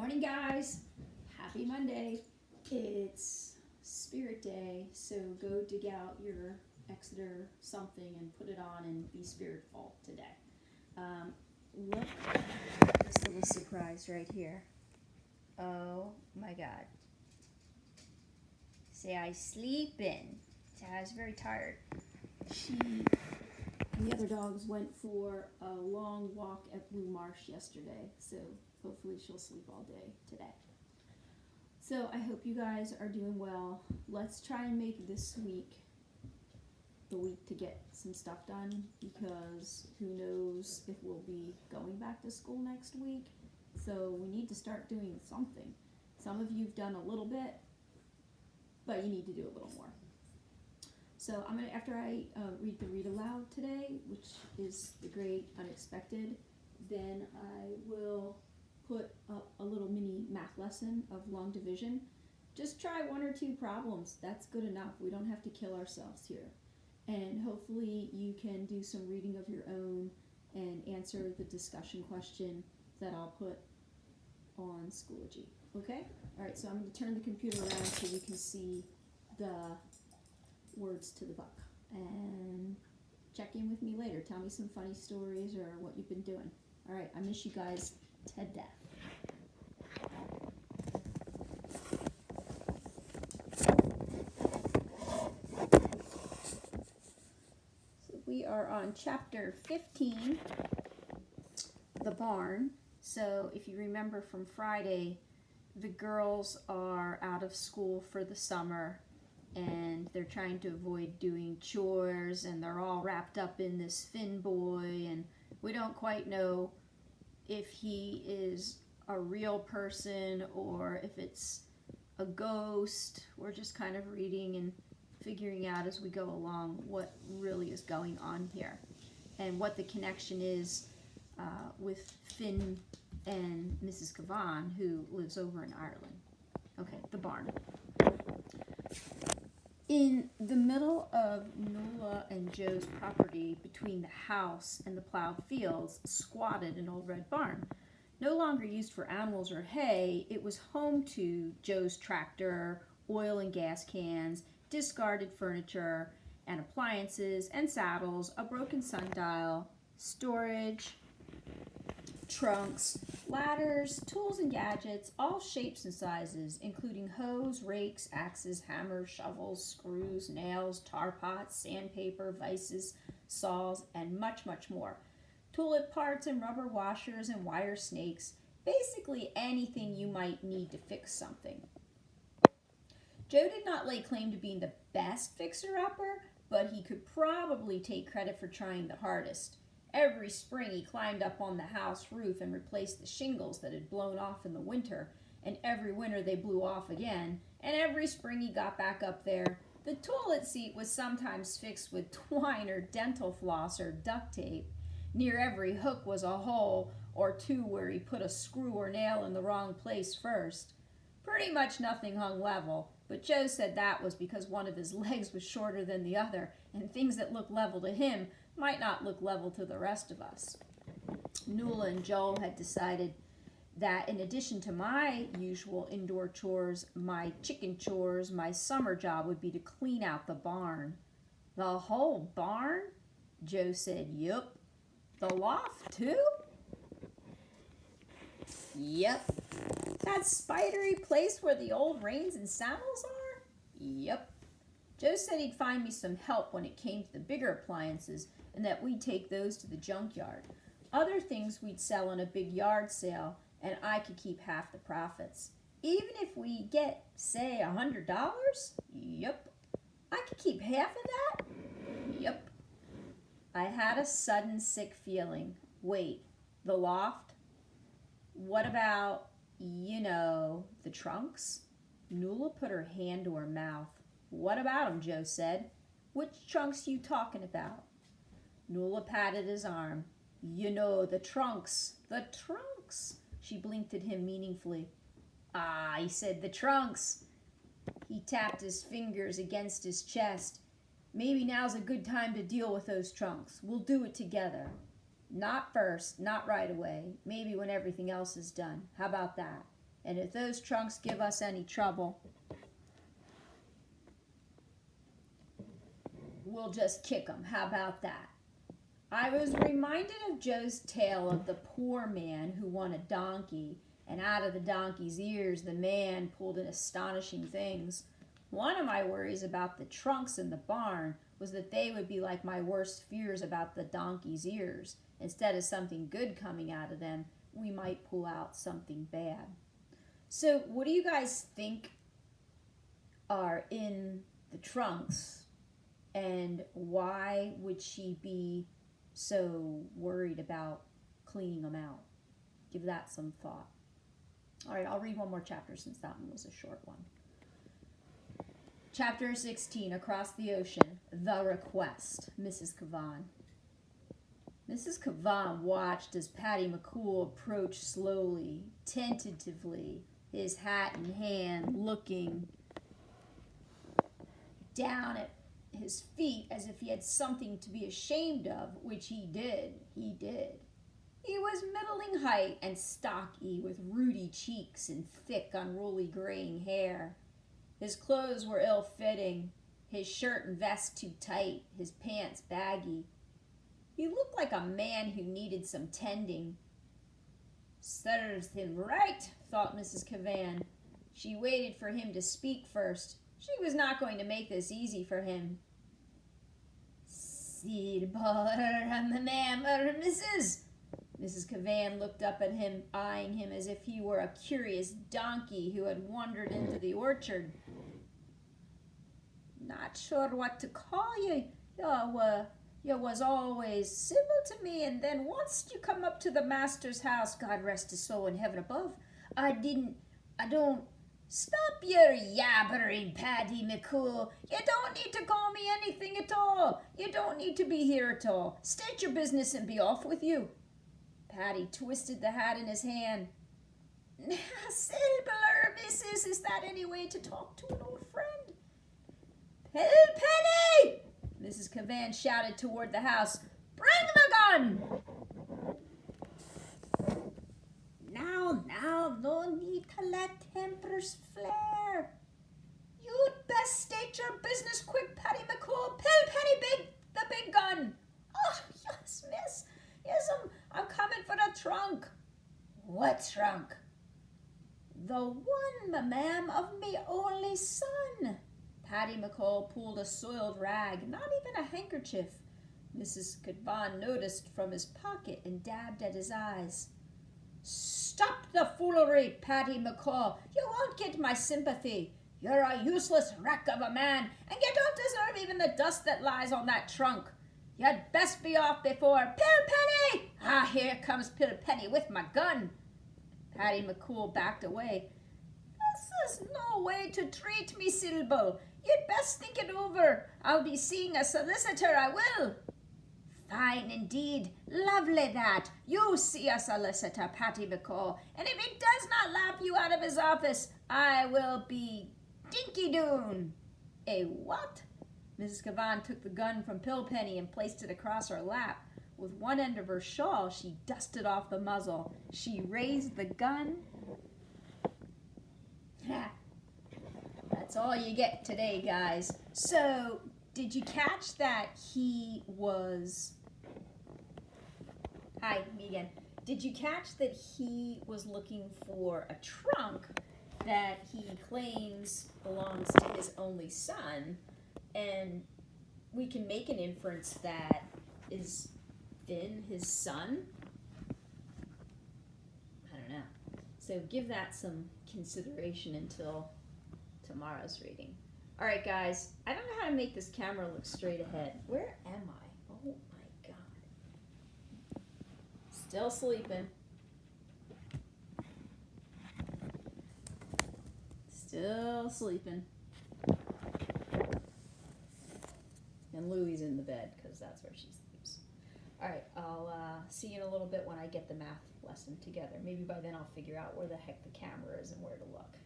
Morning, guys. Happy Monday. It's Spirit Day, so go dig out your Exeter something and put it on and be spiritful today. Look at this little surprise right here. Oh my God. Say I sleeping. Say I was very tired. She and the other dogs went for a long walk at Blue Marsh yesterday, so hopefully she'll sleep all day today. So I hope you guys are doing well. Let's try and make this week the week to get some stuff done, because who knows if we'll be going back to school next week. So we need to start doing something. Some of you've done a little bit, but you need to do a little more. So I'm gonna, after I read the read aloud today, which is The Great Unexpected, then I will put up a little mini math lesson of long division. Just try one or two problems. That's good enough. We don't have to kill ourselves here. And hopefully you can do some reading of your own and answer the discussion question that I'll put on Schoology. Okay? All right, so I'm going to turn the computer around so you can see the words to the book. And check in with me later. Tell me some funny stories or what you've been doing. All right, I miss you guys to death. So we are on chapter 15, The Barn. So if you remember from Friday, the girls are out of school for the summer and they're trying to avoid doing chores, and they're all wrapped up in this Finn boy, and we don't quite know if he is a real person or if it's a ghost. We're just kind of reading and figuring out as we go along what really is going on here and what the connection is with Finn and Mrs. Cavan, who lives over in Ireland. Okay, the barn. In the middle of Nuala and Joe's property, between the house and the plowed fields, squatted an old red barn. No longer used for animals or hay, it was home to Joe's tractor, oil and gas cans, discarded furniture and appliances and saddles, a broken sundial, storage, trunks, ladders, tools and gadgets, all shapes and sizes, including hoes, rakes, axes, hammers, shovels, screws, nails, tar pots, sandpaper, vices, saws, and much, much more. Tulip parts and rubber washers and wire snakes, basically anything you might need to fix something. Joe did not lay claim to being the best fixer-upper, but he could probably take credit for trying the hardest. Every spring he climbed up on the house roof and replaced the shingles that had blown off in the winter, and every winter they blew off again, and every spring he got back up there. The toilet seat was sometimes fixed with twine or dental floss or duct tape. Near every hook was a hole or two where he put a screw or nail in the wrong place first. Pretty much nothing hung level, but Joe said that was because one of his legs was shorter than the other, and things that looked level to him might not look level to the rest of us. Nuala and Joel had decided that in addition to my usual indoor chores, my chicken chores, my summer job would be to clean out the barn. The whole barn? Joe said, yup. The loft too? Yep. That spidery place where the old reins and saddles are? Yep. Joe said he'd find me some help when it came to the bigger appliances, and that we'd take those to the junkyard. Other things we'd sell in a big yard sale, and I could keep half the profits. Even if we get, say, $100? Yep. I could keep half of that? Yep. I had a sudden sick feeling. Wait, the loft? What about, the trunks? Nuala put her hand to her mouth. What about 'em? Joe said. Which trunks you talking about? Nuala patted his arm. The trunks. The trunks. She blinked at him meaningfully. Ah, he said, the trunks. He tapped his fingers against his chest. Maybe now's a good time to deal with those trunks. We'll do it together. Not first, not right away. Maybe when everything else is done. How about that? And if those trunks give us any trouble, we'll just kick them. How about that? I was reminded of Joe's tale of the poor man who won a donkey, and out of the donkey's ears the man pulled in astonishing things. One of my worries about the trunks in the barn was that they would be like my worst fears about the donkey's ears. Instead of something good coming out of them, we might pull out something bad. So what do you guys think are in the trunks, and why would she be so worried about cleaning them out? Give that some thought. All right, I'll read one more chapter since that one was a short one. Chapter 16, Across the Ocean, The Request, Mrs. Cavan. Mrs. Cavan watched as Patty McCool approached slowly, tentatively, his hat in hand, looking down at his feet as if he had something to be ashamed of, which he did. He was middling height and stocky, with ruddy cheeks and thick, unruly graying hair. His clothes were ill-fitting, his shirt and vest too tight, his pants baggy. He looked like a man who needed some tending. Serves him right, thought Mrs. Cavan. She waited for him to speak first. She was not going to make this easy for him. Silver, ma'am, Mrs. Mrs. Cavan looked up at him, eyeing him as if he were a curious donkey who had wandered into the orchard. Not sure what to call you. You was always civil to me, and then once you come up to the master's house, God rest his soul in heaven above, I don't. Stop your yabbering, Patty McCool. You don't need to call me anything at all. You don't need to be here at all. State your business and be off with you. Patty twisted the hat in his hand. Silver, missus, is that any way to talk to an old friend? Penny! Mrs. Cavan shouted toward the house. Bring the gun! Now, no need to let tempers flare. You'd best state your business quick, Patty McCool. Penny, the big gun. Oh, yes, miss. Yes, I'm coming for the trunk. What trunk? The one, ma'am, of me only son. Patty McCool pulled a soiled rag, not even a handkerchief. Mrs. Cavan noticed from his pocket and dabbed at his eyes. Stop the foolery, Patty McCool. You won't get my sympathy. You're a useless wreck of a man, and you don't deserve even the dust that lies on that trunk. You'd best be off before Pilpenny! Ah, here comes Pilpenny with my gun. Patty McCool backed away. This is no way to treat me, Sybil. You'd best think it over. I'll be seeing a solicitor, I will. Fine indeed. Lovely that. You see a solicitor, Patty McCool, and if he does not laugh you out of his office, I will be dinky-doon. A what? Mrs. Cavan took the gun from Pilpenny and placed it across her lap. With one end of her shawl, she dusted off the muzzle. She raised the gun. That's all you get today, guys. So, did you catch that he was... Hi, me again. Did you catch that he was looking for a trunk that he claims belongs to his only son? And we can make an inference that is Finn his son? I don't know. So give that some consideration until tomorrow's reading. All right, guys. I don't know how to make this camera look straight ahead. Where am I? Oh my God. Still sleeping. Still sleeping. And Louie's in the bed because that's where she sleeps. All right, I'll see you in a little bit when I get the math lesson together. Maybe by then I'll figure out where the heck the camera is and where to look.